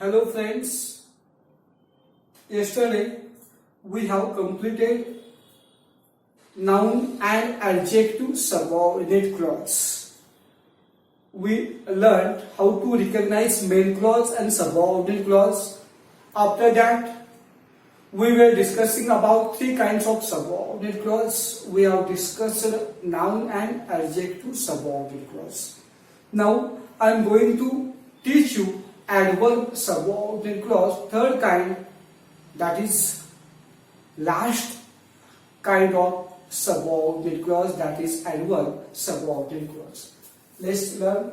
Hello friends, yesterday we have completed noun and adjective subordinate clause. We learned how to recognize main clause and subordinate clause. After that, we were discussing about three kinds of subordinate clause. We have discussed noun and adjective subordinate clause. Now I am going to teach you adverb subordinate clause, third kind, that is last kind of subordinate clause, that is adverb subordinate clause. Let's learn.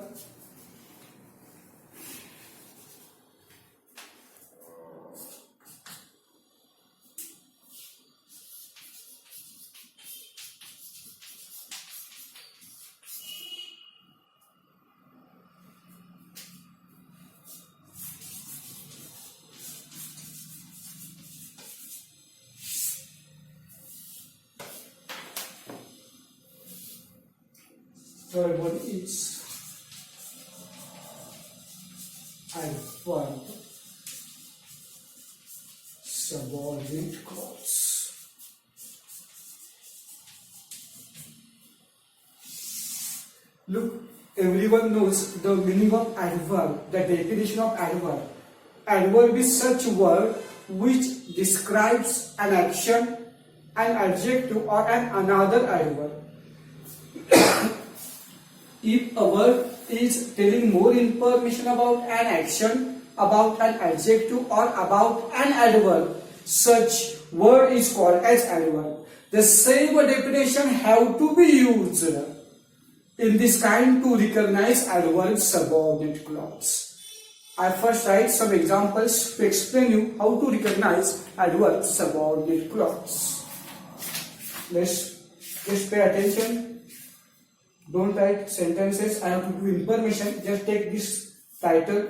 Third one is adverb subordinate clause. Look, everyone knows the meaning of adverb, the definition of adverb. Adverb is such word which describes an action, an adjective, or another adverb. If a word is telling more information about an action, about an adjective, or about an adverb, such word is called as adverb. The same definition have to be used in this kind to recognize adverb subordinate clause. I first write some examples to explain you how to recognize adverb subordinate clause. Let's just pay attention. Don't write sentences. I have to give information. Just take this title.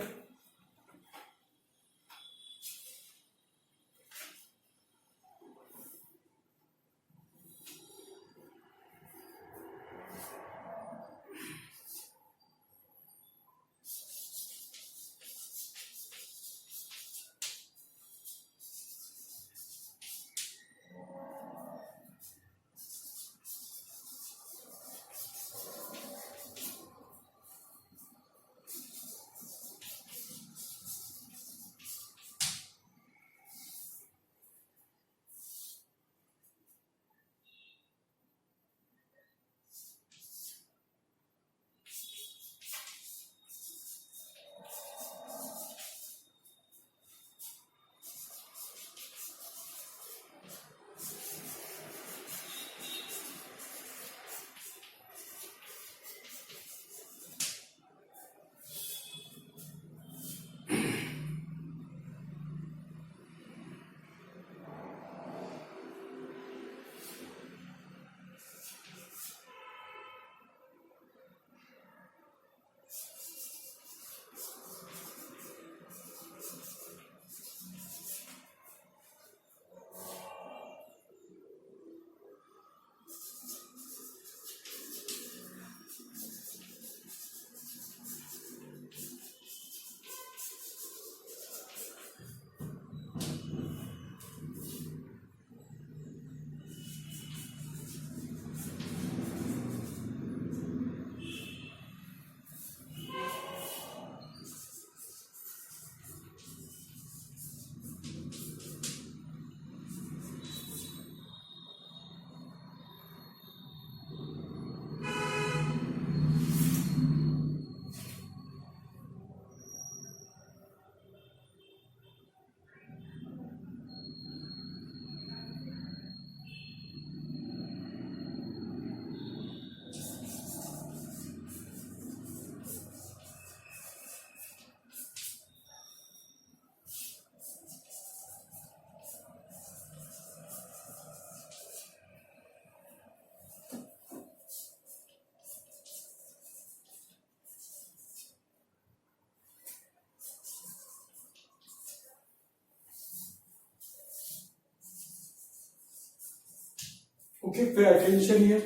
Okay, pay attention here.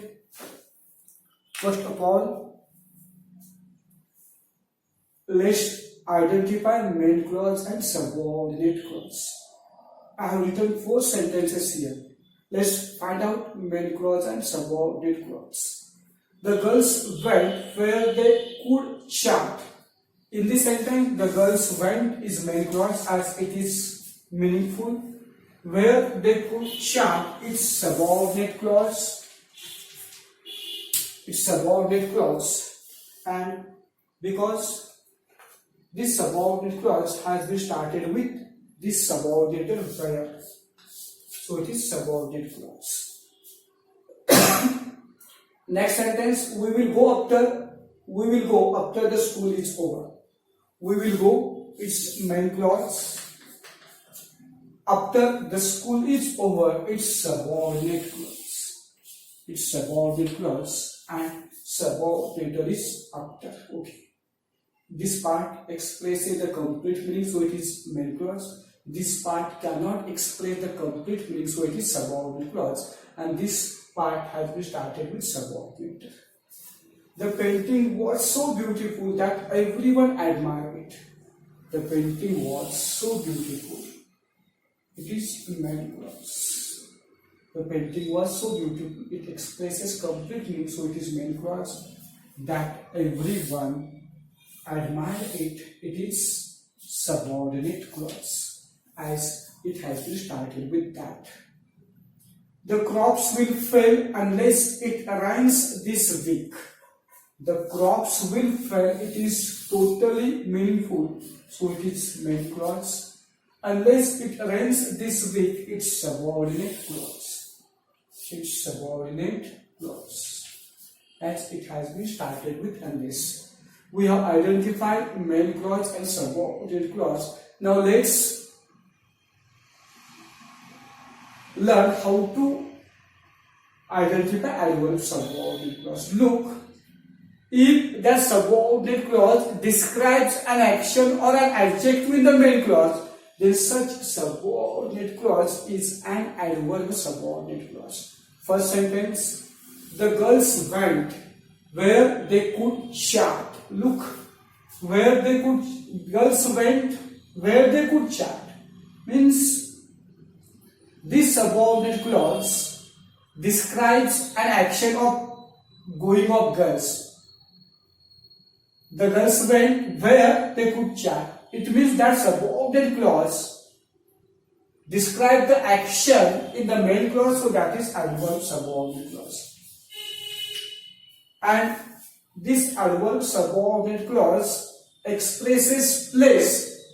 First of all, let's identify main clause and subordinate clause. I have written 4 sentences here. Let's find out main clause and subordinate clause. The girls went where they could chat. In this sentence, the girls went is main clause as it is meaningful. Where they could chat is subordinate clause. It's subordinate clause, and because this subordinate clause has been started with this subordinate where, so it is subordinate clause. Next sentence, we will go after the school is over. We will go, it's main clause. After the school is over, it's subordinate clause. It's subordinate clause and subordinate is after. Okay. This part expresses the complete meaning, so it is main clause. This part cannot express the complete meaning, so it is subordinate clause. And this part has been started with subordinate. The painting was so beautiful that everyone admired it. The painting was so beautiful. It is main clause. The painting was so beautiful. It expresses complete meaning, so it is main clause. That everyone admired it. It is subordinate clause, as it has been started with that. The crops will fail unless it rains this week. The crops will fail. It is totally meaningful, so it is main clause. Unless it rains this week, it's subordinate clause. It's subordinate clause, as it has been started with unless. We have identified main clause and subordinate clause. Now let's learn how to identify adverb subordinate clause. Look, if the subordinate clause describes an action or an adjective in the main clause, then such subordinate clause is an adverb subordinate clause. First sentence, the girls went where they could chat. Look, girls went where they could chat. Means this subordinate clause describes an action of going of girls. The girls went where they could chat. It means that subordinate clause describes the action in the main clause, so that is adverb subordinate clause. And this adverb subordinate clause expresses place,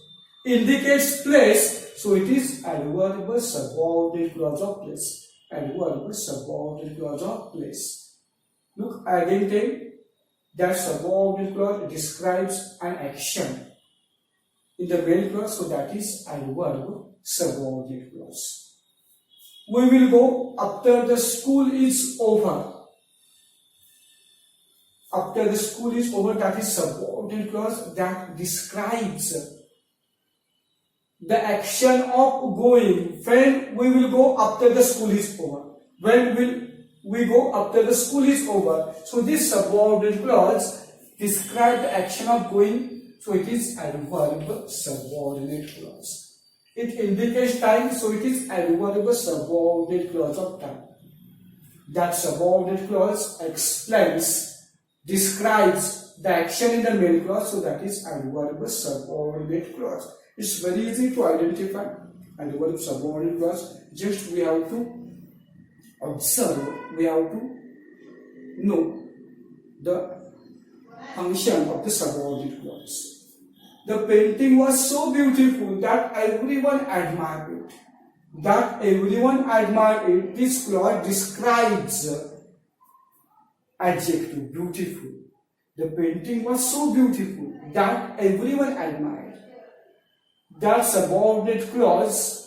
indicates place, so it is adverb subordinate clause of place. Adverb subordinate clause of place. Look, again take that subordinate clause describes an action in the main clause, so that is adverb subordinate clause. We will go after the school is over. After the school is over, that is subordinate clause that describes the action of going. When we will go after the school is over. When will we go after the school is over? So this subordinate clause describes the action of going, so it is adverb subordinate clause. It indicates time, so it is adverb subordinate clause of time. That subordinate clause explains, describes the action in the main clause, so that is adverb subordinate clause. It's very easy to identify adverb subordinate clause. Just we have to observe, we have to know the function of the subordinate clause. The painting was so beautiful that everyone admired it. That everyone admired it. This clause describes adjective, beautiful. The painting was so beautiful that everyone admired. That subordinate clause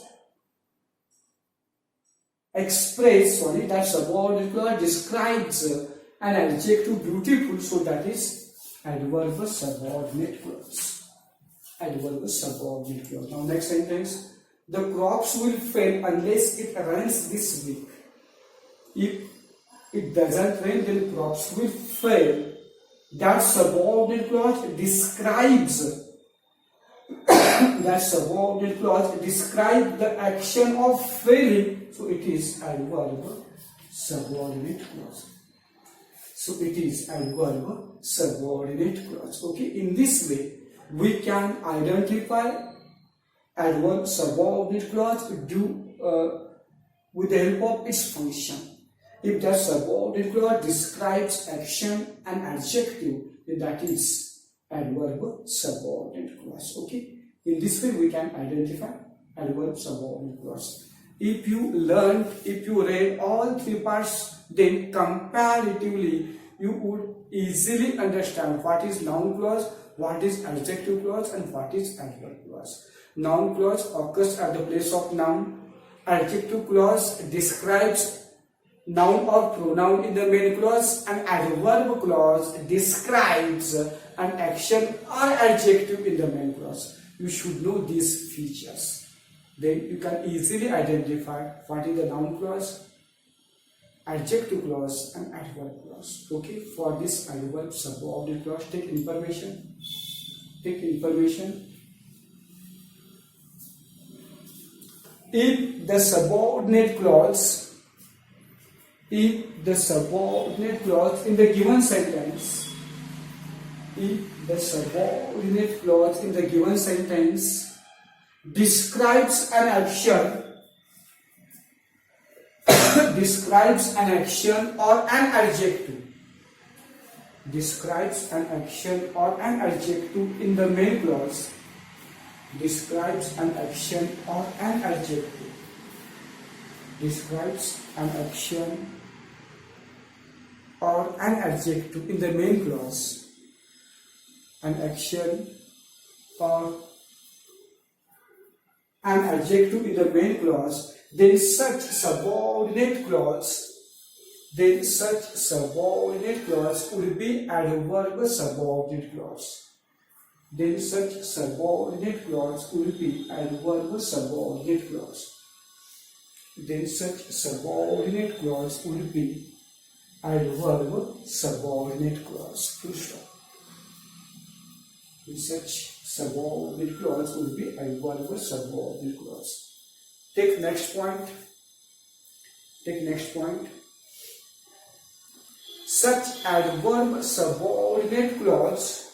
that subordinate clause describes an adjective beautiful, so that is adverb subordinate clause. Adverb subordinate clause. Now next sentence, the crops will fail unless it rains this week. If it doesn't rain, then crops will fail. That subordinate clause describes that subordinate clause describe the action of failing, so it is adverb subordinate clause. So it is adverb subordinate clause. Okay, in this way we can identify adverb subordinate clause with the help of its function. If the subordinate clause describes action and adjective, then that is adverb subordinate clause. Okay, in this way we can identify adverb subordinate clause. If you read all three parts, then comparatively you would easily understand what is noun clause, what is adjective clause, and what is adverb clause. Noun clause occurs at the place of noun. Adjective clause describes noun or pronoun in the main clause, and adverb clause describes an action or adjective in the main clause. You should know these features. Then you can easily identify what is the noun clause, adjective clause, and adverb clause. Okay, for this adverb subordinate clause, take information. If the subordinate clause in the given sentence, describes an action or an adjective, in the main clause, describes an action or an adjective, in the main clause, an action or an adjective in the main clause, then such subordinate clause would be adverb subordinate clause. Then such subordinate clause would be adverb subordinate clause. Then such subordinate clause would be adverb subordinate clause. Full stop. Such subordinate clause would be adverb subordinate clause. Take next point. Such adverb subordinate clause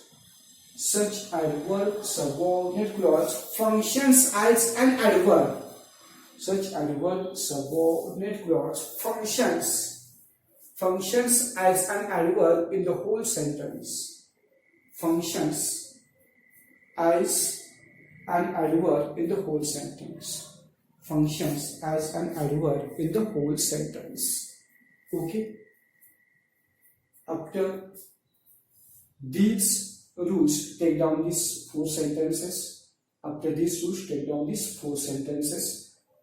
functions as an adverb. Such adverb subordinate clause functions as an adverb in the whole sentence. Functions as an adverb in the whole sentence. Functions as an adverb in the whole sentence. Okay. After these rules, take down these four sentences.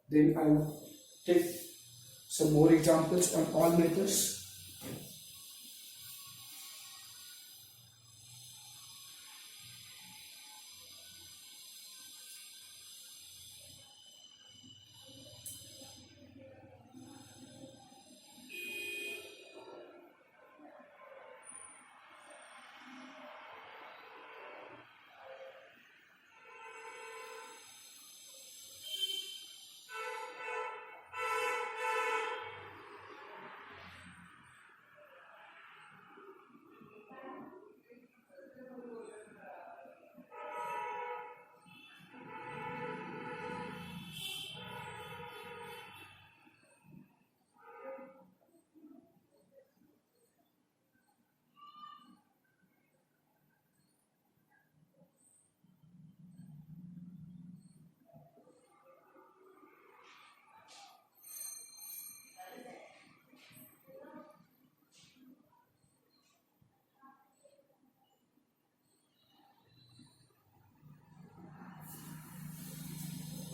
Then I will take some more examples on all methods.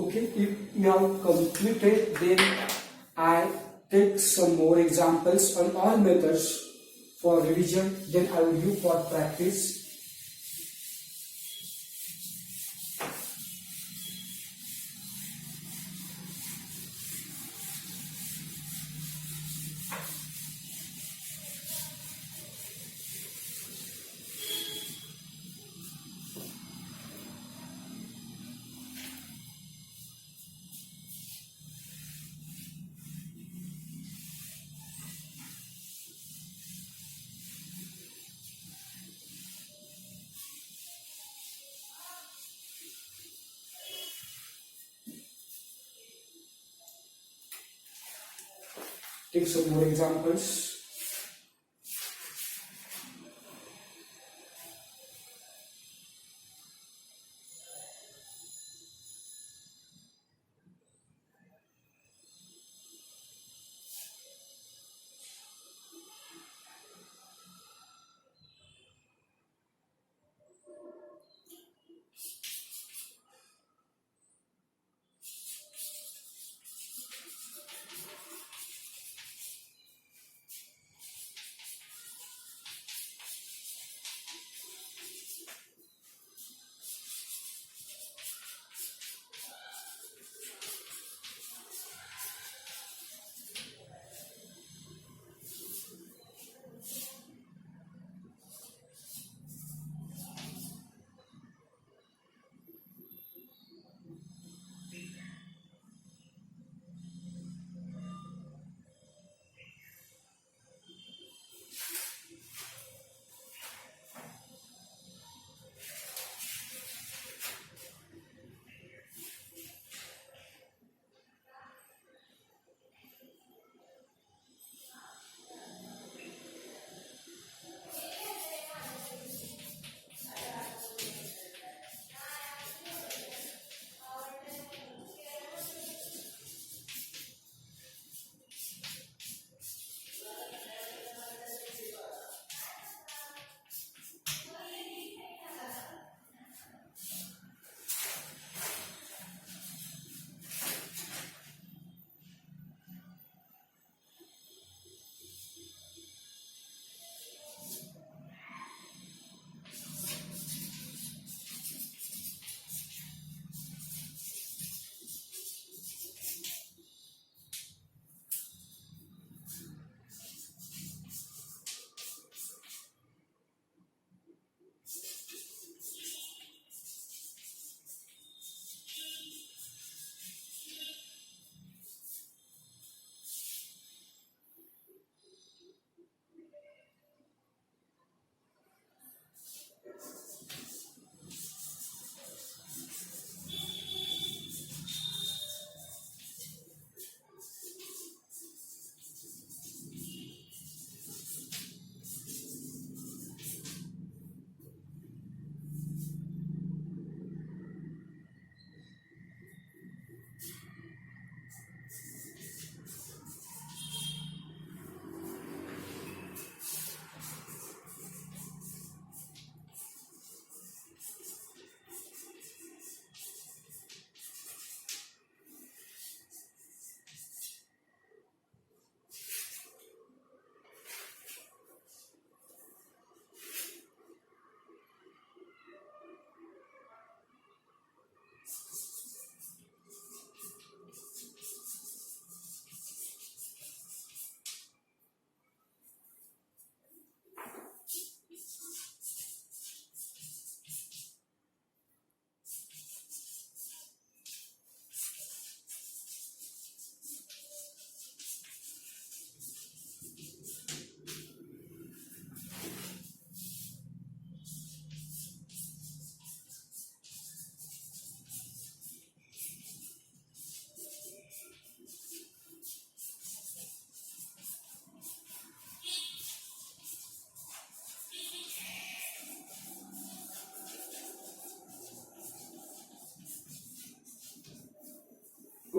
Okay, if you have completed, then I take some more examples on all methods for revision, then I will do for practice. Take some more examples.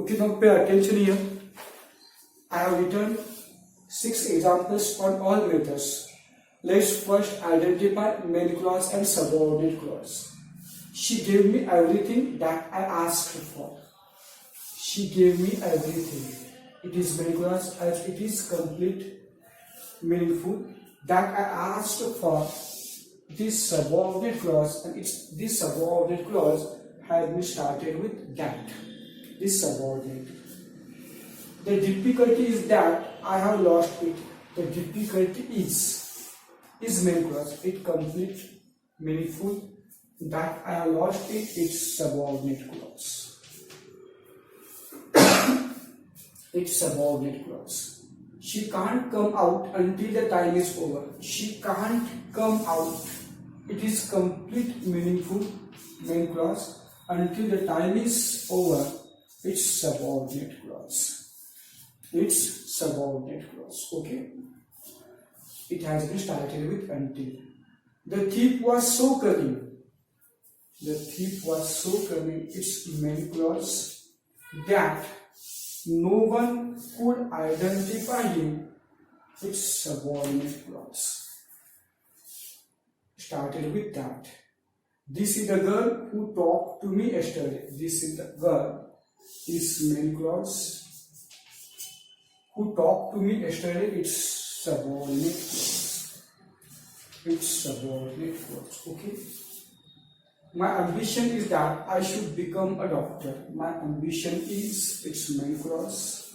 Okay, now pay attention here. I have written 6 examples on all methods. Let's first identify main clause and subordinate clause. She gave me everything that I asked for. She gave me everything. It is main clause as it is complete, meaningful. That I asked for. It is subordinate clause, and this subordinate clause has been started with that. This subordinate. The difficulty is that I have lost it. The difficulty is main clause. It complete, meaningful. That I have lost it. It's subordinate clause. It's subordinate clause. She can't come out until the time is over. She can't come out. It is complete, meaningful, main clause. Until the time is over, it's subordinate clause. It's subordinate clause. Okay. It has been started with until. The thief was so cunning. The thief was so cunning. It's main clause that no one could identify him. It's subordinate clause. Started with that. This is the girl who talked to me yesterday. This is the girl. Is main clause. Who talked to me yesterday? It's subordinate clause. It's subordinate clause. Okay. My ambition is that I should become a doctor. My ambition is, it's main clause,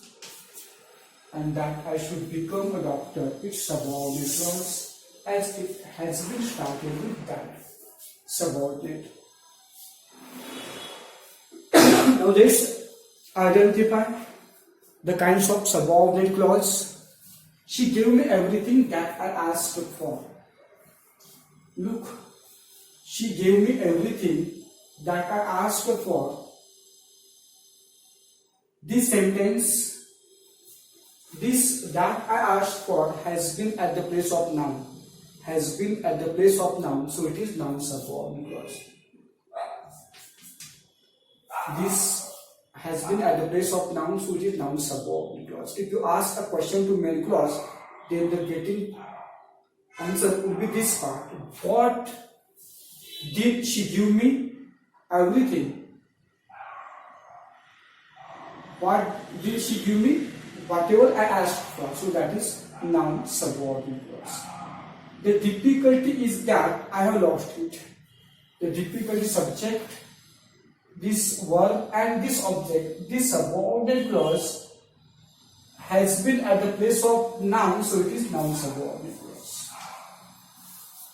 and that I should become a doctor. It's subordinate clause, as it has been started with that. Subordinate. Now let's identify the kinds of subordinate clause. She gave me everything that I asked for. Look, she gave me everything that I asked for. This sentence, this that I asked for has been at the place of noun. Has been at the place of noun, so it is noun subordinate clause. This has been at the place of noun, so it is noun subordinate clause. If you ask a question to main clause, then the getting answer will be this part. What did she give me? Everything. What did she give me? Whatever I asked for. So that is noun subordinate clause. The difficulty is that I have lost it. The difficulty subject, this verb and this object, this subordinate clause has been at the place of noun, so it is noun subordinate clause.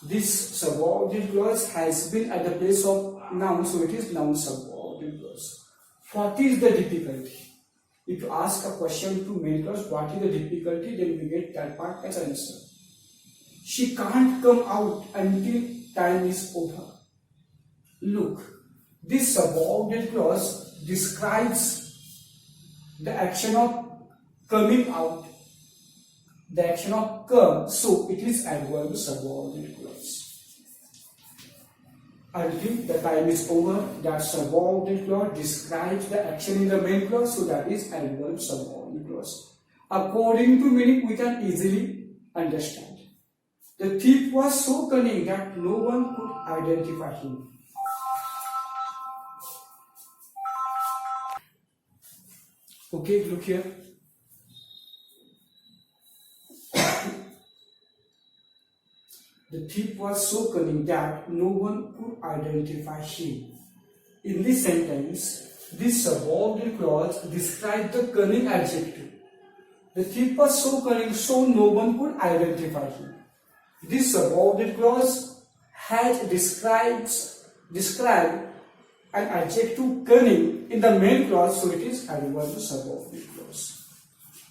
This subordinate clause has been at the place of noun, so it is noun subordinate clause. What is the difficulty? If you ask a question to main clause, what is the difficulty, then we get that part as answer. She can't come out until time is over. Look, this subordinate clause describes the action of coming out, the action of come, so it is adverb subordinate clause. Until the time is over, that subordinate clause describes the action in the main clause, so that is adverb subordinate clause. According to meaning, we can easily understand. The thief was so cunning that no one could identify him. Okay, look here. The thief was so cunning that no one could identify him. In this sentence, this subordinate clause describes the cunning adjective. The thief was so cunning, so no one could identify him. This subordinate clause has described an adjective cunning in the main clause, so it is adverb subordinate clause.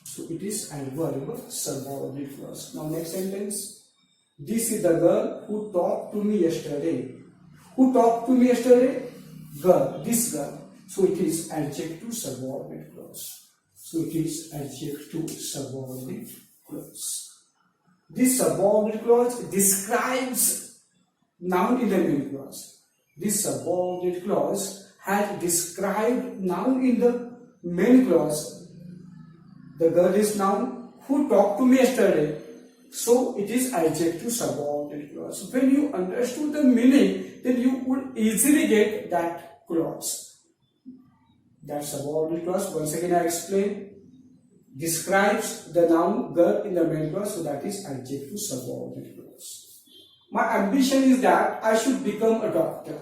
So it is adverb subordinate clause. Now next sentence. This is the girl who talked to me yesterday. Who talked to me yesterday? Girl. This girl. So it is adjective subordinate clause. So it is adjective subordinate clause. This subordinate clause describes noun in the main clause. This subordinate clause has described noun in the main clause. The girl is noun. Who talked to me yesterday? So it is adjective subordinate clause. When you understood the meaning, then you would easily get that clause. That subordinate clause, once again I explain, describes the noun girl in the main clause, so that is adjective subordinate clause. My ambition is that I should become a doctor.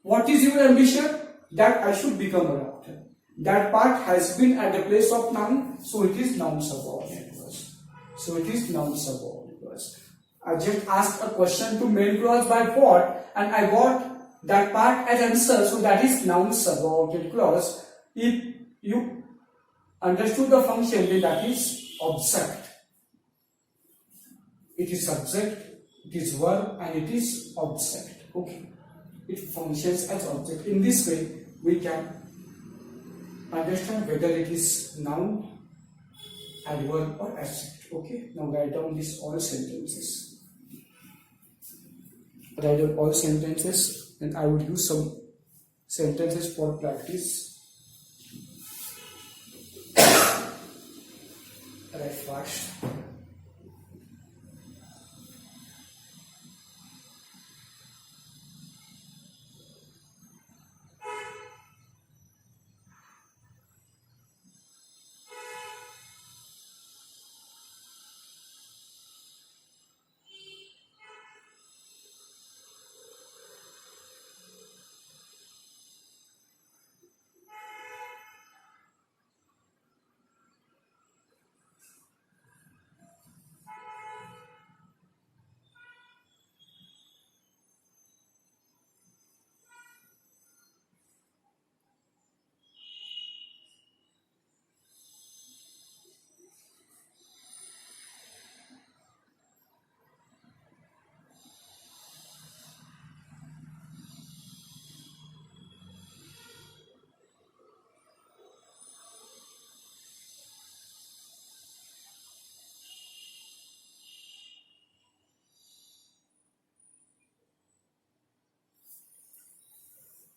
What is your ambition? That I should become a doctor. That part has been at the place of noun, so it is noun subordinate clause. So it is noun subordinate clause. I just asked a question to main clause by what, and I got that part as answer, so that is noun subordinate clause. If you understood the function, then that is object. It is subject, it is verb, and it is object. Okay. It functions as object. In this way, we can understand whether it is noun adverb or adjective. Okay, now write down these all sentences. Write down all sentences, and I would use some sentences for practice. Write fast.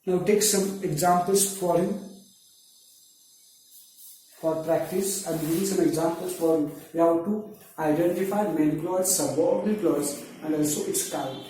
Now take some examples for him for practice. I'm giving some examples for you. We have to identify main clause, subordinate clause, and also its kind.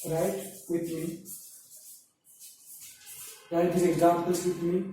Write with me. Write these examples with me.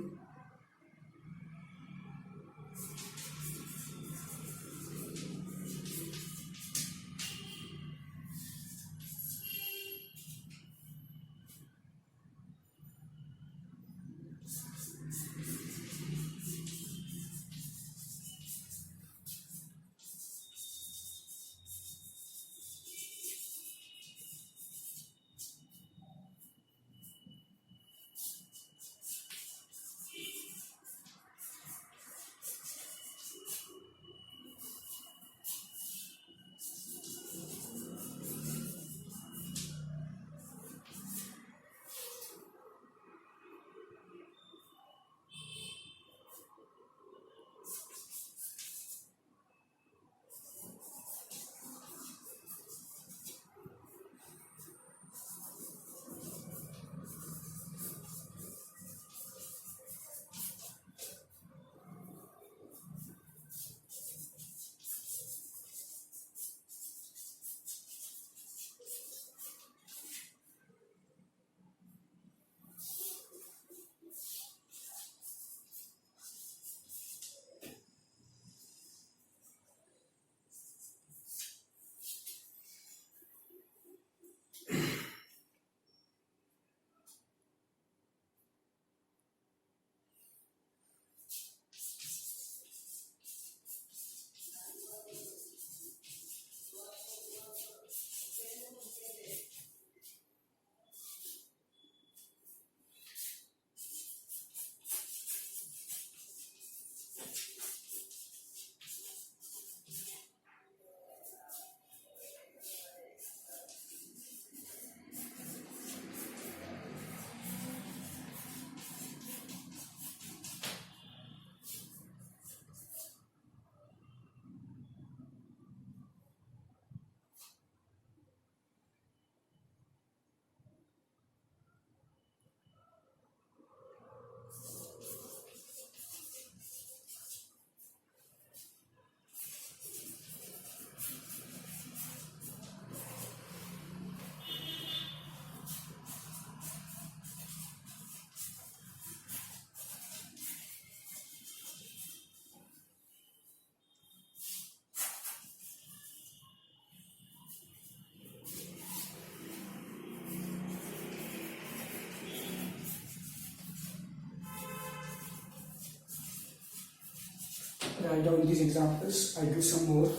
write down these examples. I do some more.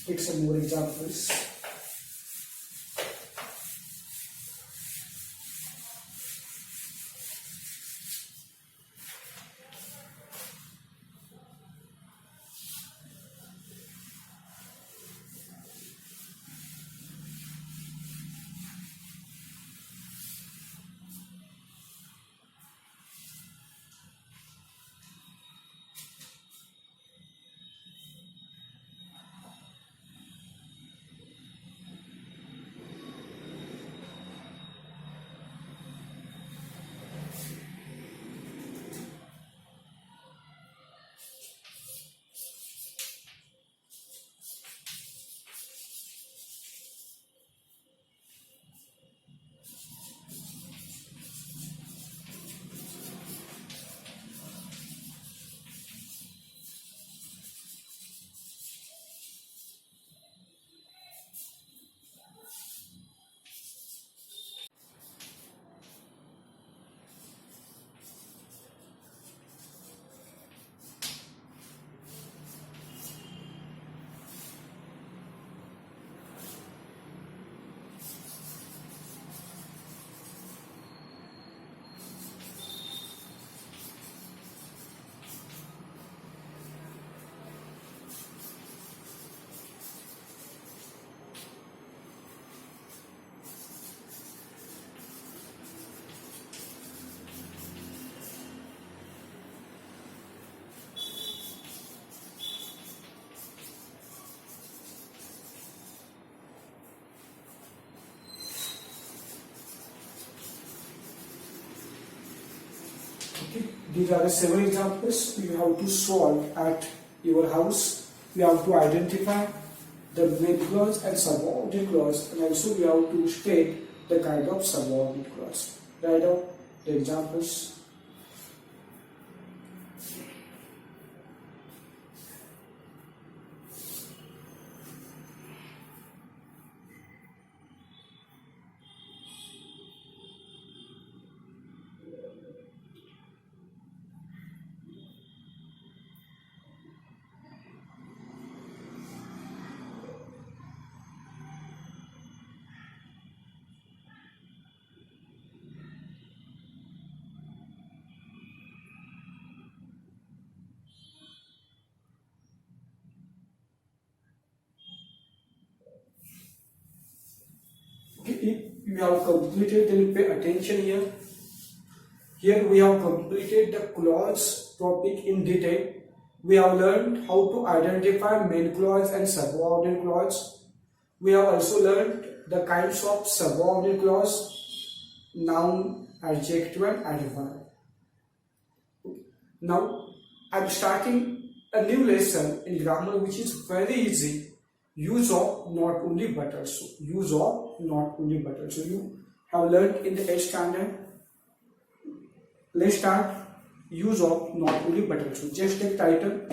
Take some more examples. Okay. These are the 7 examples you have to solve at your house. We have to identify the main clause and subordinate clause, and also we have to state the kind of subordinate clause. Write out the examples. If you have completed, then pay attention here. Here we have completed the clause topic in detail. We have learned how to identify main clause and subordinate clause. We have also learned the kinds of subordinate clause, noun, adjective and adverb. Now I am starting a new lesson in grammar which is very easy. Use of, not only but also. Use of, not only but also. You have learned in the 8th standard. Let's start. Use of, not only but also. Just take title.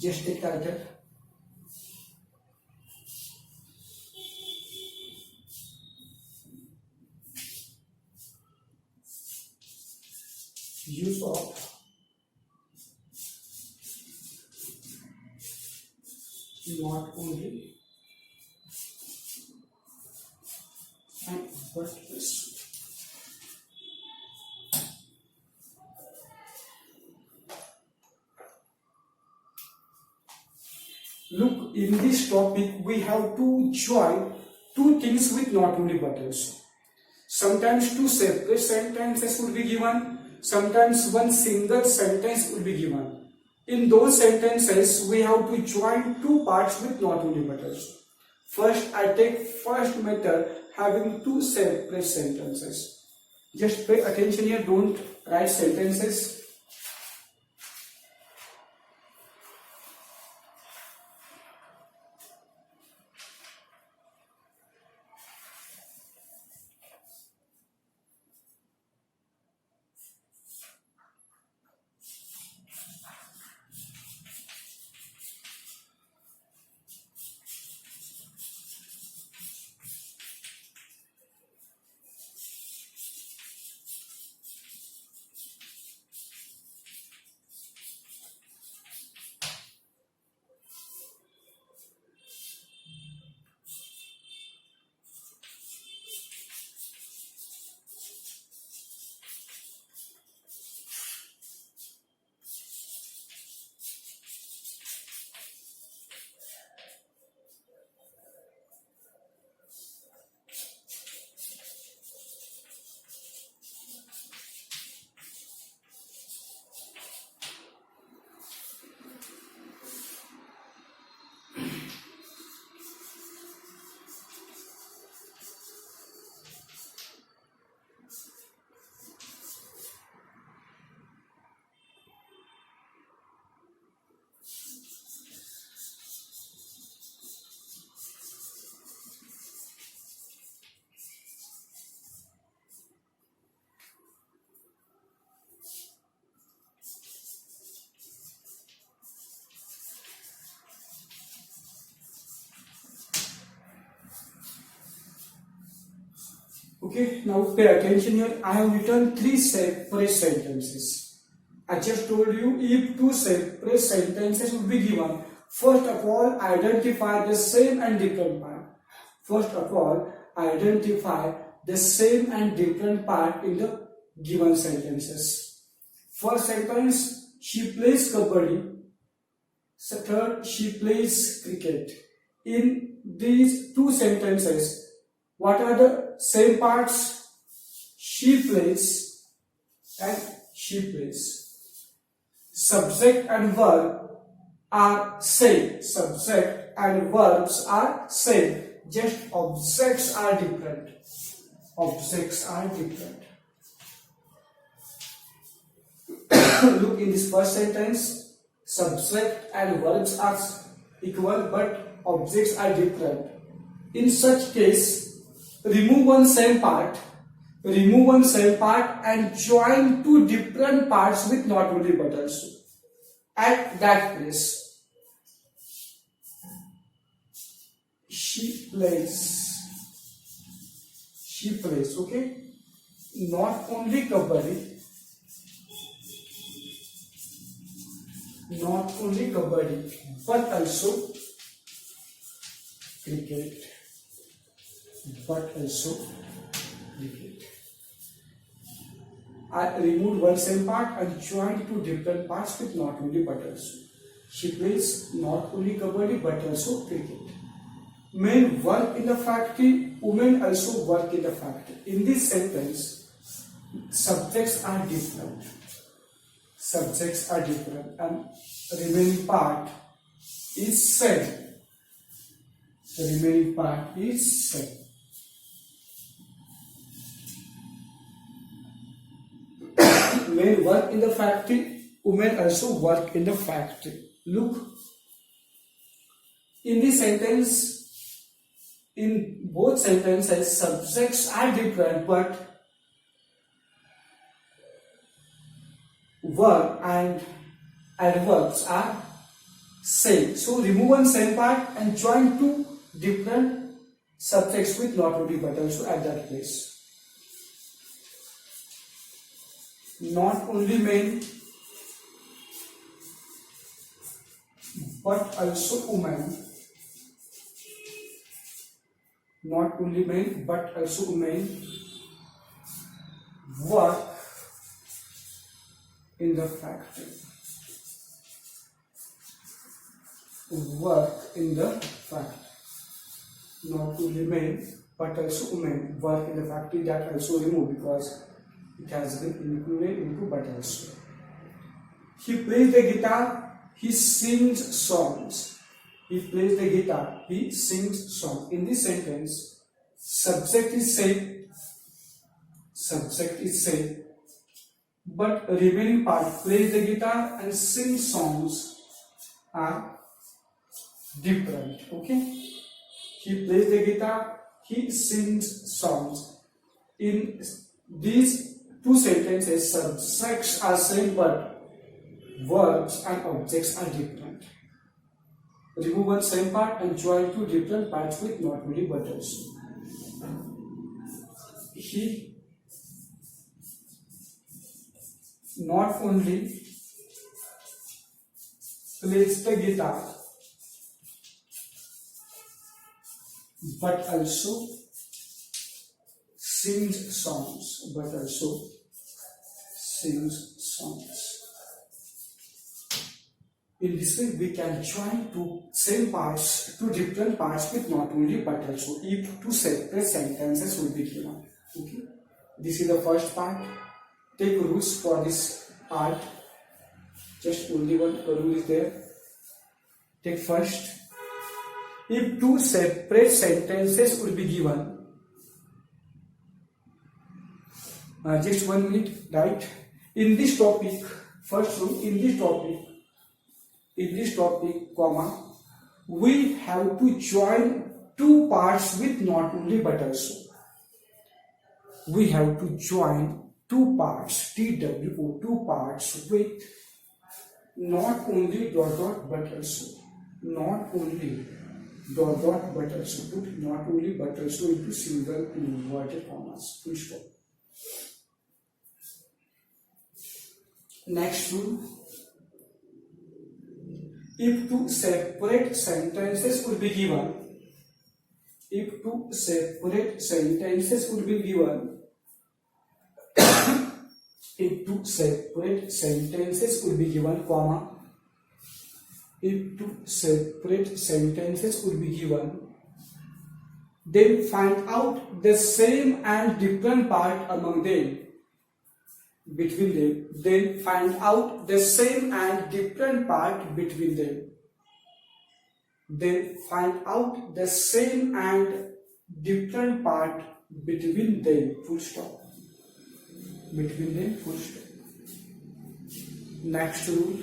Just take title. Use of, not only and but also. Look, in this topic, we have to join two things with not only but also. Sometimes two separate sentences would be given, sometimes one single sentence would be given. In those sentences, we have to join two parts with not only but also. First, I take first method having two separate sentences. Just pay attention here, don't write sentences. Okay, now pay attention here. I have written three separate sentences. I just told you if two separate sentences would be given, first of all, identify the same and different part. First of all, identify the same and different part in the given sentences. First sentence, she plays kabaddi. Third, she plays cricket. In these two sentences, what are the same parts? She plays and she plays. Subject and verb are same. Subject and verbs are same. Just objects are different. Objects are different. Look, in this first sentence, subject and verbs are equal but objects are different. In such case, remove one same part and join two different parts with not only but also. At that place, she plays, okay? Not only kabaddi, but also cricket. I removed one same part and joined two different parts with not only but also. She plays not only kabaddi but also cricket. Men work in the factory, women also work in the factory. In this sentence, subjects are different. And remaining part is same. Men work in the factory, women also work in the factory. Look, in this sentence, in both sentences, subjects are different, but verb and adverbs are same. So remove one same part and join two different subjects with not only but also at that place. Not only men but also women. Not only men but also women work in the factory. work in the factory. Not only men but also women work in the factory, that also removed because it has been included into but also. He plays the guitar, he sings songs. He plays the guitar, he sings songs. In this sentence, subject is same, but remaining part, plays the guitar and sings songs, are different. Okay, he plays the guitar, he sings songs. In these two sentences, subjects are same but verbs and objects are different. Remove one same part and join two different parts with not only but also. He not only plays the guitar but also sings songs. In this way, we can join two different parts with not only but also if two separate sentences will be given. Okay, this is the first part. Take rules for this part. Just only one rule is there. Take first. If two separate sentences will be given, just 1 minute, right? In this topic, first rule, in this topic, comma, we have to join two parts with not only but also. We have to join two parts, two parts with not only dot dot but also. Not only dot dot but also. Put not only but also into single inverted commas. Full stop. Next rule. If two separate sentences would be given, if two separate sentences would be given, if two separate sentences would be given, comma, if two separate sentences would be given, then find out the same and different part among them, between them. Then find out the same and different part between them. Then find out the same and different part between them. Full stop. Between them. Full stop. Next rule.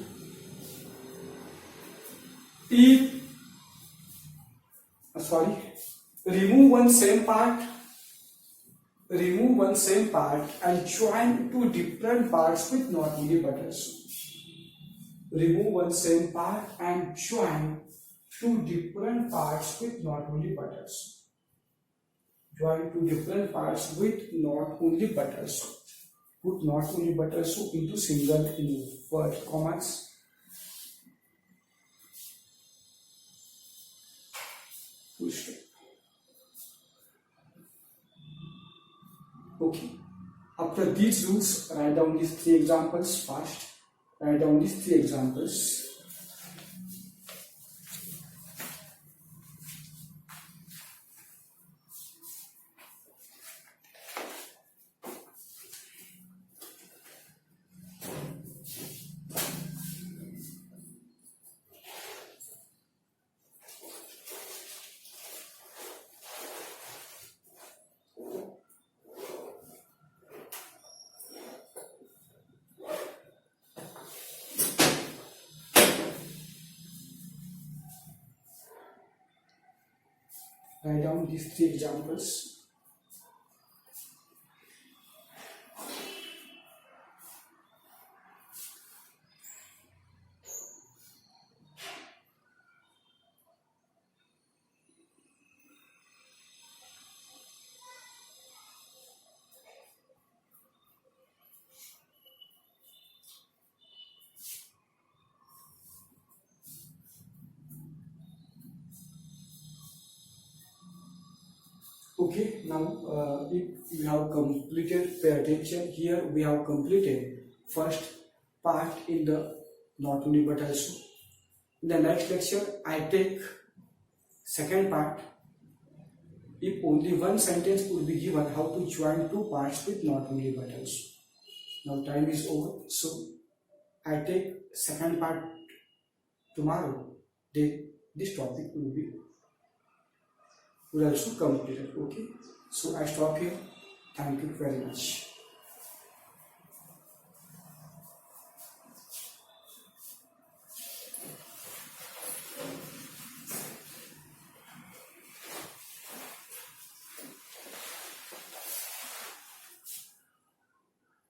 Remove one same part and join two different parts with not only but also. Remove one same part and join two different parts with not only but also. Join two different parts with not only but also. Put not only but also into single inverted commas. Full stop. Okay. After these rules, write down these three examples fast. Write down these three examples. Write down these three examples. Okay, now if you have completed, pay attention here. We have completed first part in the not only but also. In the next lecture, I take second part. If only one sentence would be given, how to join two parts with not only buttons. Now time is over, so I take second part tomorrow. Then this topic will also completed. Okay, so I stop here. Thank you very much.